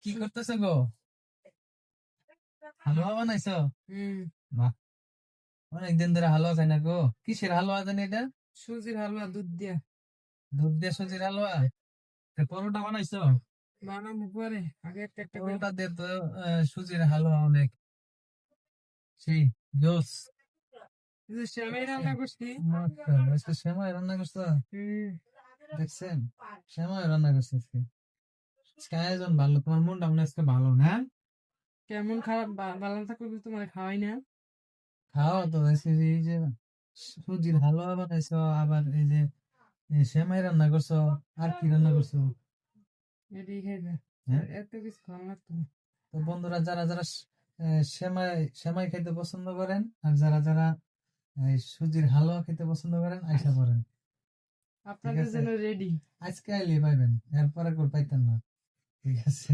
কি করতেছো গো? হালুয়া বানাইছো? হুম। বাহ, অনেকদিন ধরে হালুয়া খাই না গো। কিসের হালুয়া জানি এটা? সুজির হালুয়া দুধ দিয়া দুধ দিয়ে সুজির হালুয়া। পরোটা বানাইছো? বানানো পরে আগে একটা করে পরোটা দিয়ে তো সুজির হালুয়া অনেক সেই জোস। এই যে সেমাই রান্না করছি। মাশাআল্লাহ, আজকে সেমাই রান্না করছো? হুম। দেখছেন, সেমাই রান্না করছে আজকে। আজকে আয়োজন ভালো, তোমার মনটা মনে হয় আজকে ভালো না? কেমন খারাপ ভালো থাকলে তোমার খাওয়াই না। খাওয়া তো আজকে এই যে সুজির হালুয়া বানাইছো, আবার এই যে সেমাই রান্না করছো, আর কি রান্না করছো? এটাই খাইবে। হ্যাঁ, এত কিছু খাওয়া লাগতো না। তো বন্ধুরা, যারা যারা সেমাই সেমাই খেতে পছন্দ করেন, আর যারা যারা সুজির হালুয়া খেতে পছন্দ করেন, আইসা পড়েন। ঠিক আপনাদের আছে, জন্য রেডি। আজকে আইলে পাইবেন, এরপরে করে পাইতেন না। ঠিক আছে।